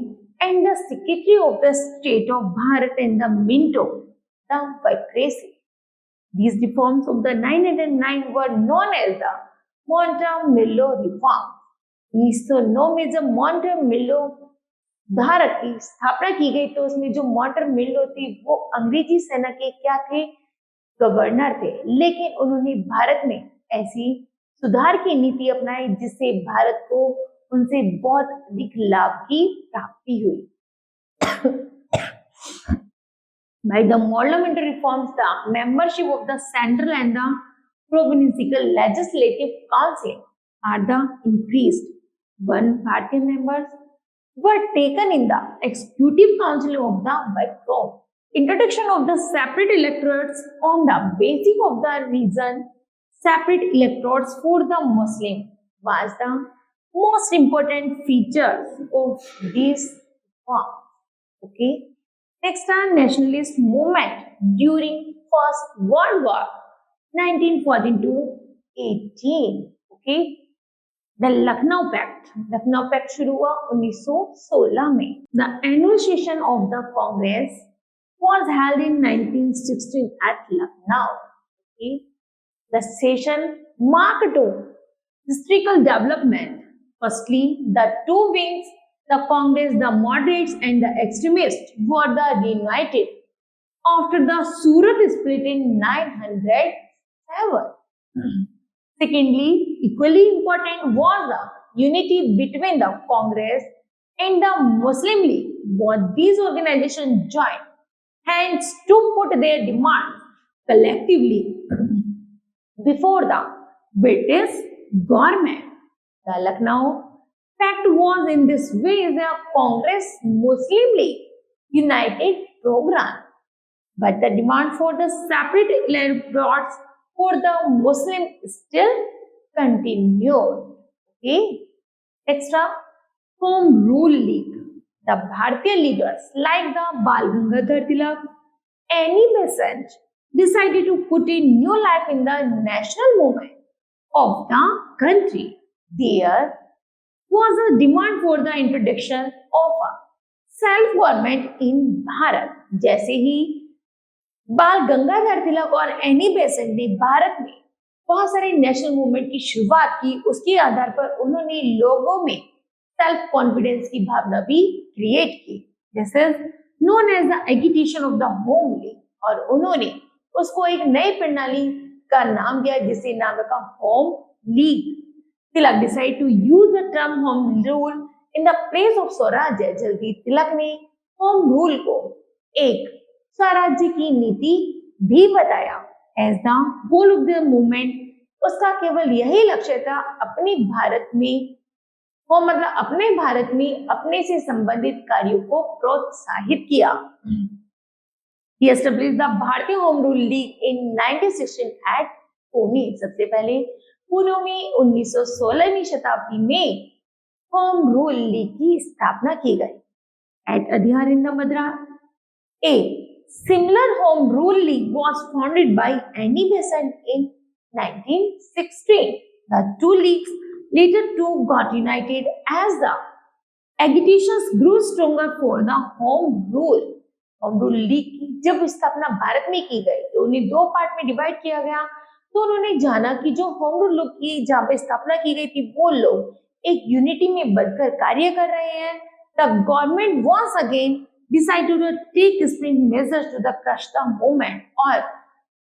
and the Secretary of the State of Bharat and the Minto, the Viceroy. These reforms of the 909 were known as the Montemillo reform. 1909 में जब मॉन्टेमिलो भारत की स्थापना की गई तो उसमें जो मॉन्टेमिलो थी वो अंग्रेजी सेना के क्या थे, गवर्नर थे, लेकिन उन्होंने भारत में ऐसी सुधार की नीति अपनाई जिससे भारत को उनसे बहुत अधिक लाभ की प्राप्ति हुई. By the Morley-Minto reforms, the membership of the central and the provincial legislative council are the increased. 1 Bharatiya members were taken in the executive council of the Viceroy. Introduction of the separate electorates on the basis of the region, separate electorates for the Muslim was the most important features of this reform. Okay. Next are nationalist movement during First World War 1914 to 18. Okay, the Lucknow Pact शुरू हुआ 1916 में. The annual session of the Congress was held in 1916 at Lucknow. Okay, the session marked two historical development. Firstly, the two wings, the Congress, the moderates and the extremists were reunited after the Surat split in 907. Secondly, equally important was the unity between the Congress and the Muslim League. Both these organizations joined hands to put their demands collectively before the British government. The Lucknow Pact was in this way the Congress Muslim League united program, but the demand for the separate electorates for the Muslim still continued. Okay, extra Home Rule League. The Bharatiya leaders like the Bal Gangadhar Tilak, Annie Besant decided to put in new life in the national movement of the country. There was a demand for the introduction of a self-government in Bharat. जैसे ही बाल गंगाधर तिलक और Annie Besant ने भारत में बहुत सारे national movement की शुरुआत की, उसके आधार पर उन्होंने लोगों में सेल्फ कॉन्फिडेंस की भावना भी क्रिएट की. This is known as the agitation of the home league, और उन्होंने उसको एक नई प्रणाली का नाम दिया जिसे नाम रखा home league. Tilak decide to use the term home rule in the place of Swarajya. जल्दी तिलक ने होम रूल को एक स्वराज्य की नीति भी बताया. As the goal of the movement, उसका केवल यही लक्ष्य था अपने भारत में मतलब अपने भारत में अपने से संबंधित कार्यों को प्रोत्साहित किया. He established the Bharatiya Home Rule League in 1916 at Pune. सबसे पहले पुणे में 1916वीं शताब्दी में होम रूल लीग की स्थापना की गई. At Adhyarinda Madras, a similar home rule league was founded by Annie Besant in 1916. The two leagues later too got united as the agitations grew stronger for the home rule. Home rule league की जब स्थापना भारत में की गई तो उन्हें दो part में डिवाइड किया गया. तो उन्होंने जाना कि जो होम रूल लीग की जहाँ पे स्थापना की गई थी वो लोग एक यूनिटी में बनकर कार्य कर रहे हैं. The government once again decided to take spring measures to the crush the movement. और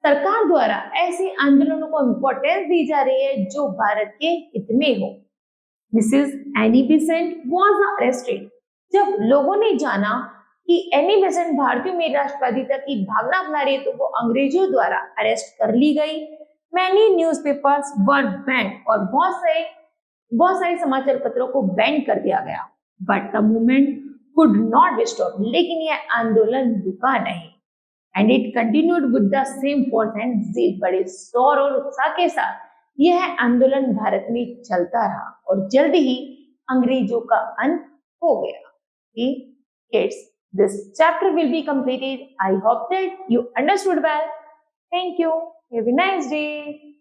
सरकार द्वारा ऐसे आंदोलनों को इम्पोर्टेंस दी जा रही है जो भारत के हित में हो. Mrs Annie Besant was arrested. जब लोगों ने जाना कि एनी बेसेंट भारतीयों में राष्ट्रवादिता की भावना अपना रही है तो वो अंग्रेजों द्वारा अरेस्ट कर ली गई. मैनी न्यूज़पेपर्स वर बैंड, और बहुत सारे बहुत सारे समाचार पत्रों को बैन कर दिया गया, but the movement could not be stop. लेकिन यह आंदोलन रुका नहीं, and it continued with the same force and zeal. बड़े शौर और उत्साह के साथ यह आंदोलन भारत में चलता रहा और जल्द ही अंग्रेजों का अंत हो गया। Kids, this chapter will be completed. I hope that you understood well. Thank you. Have a nice day.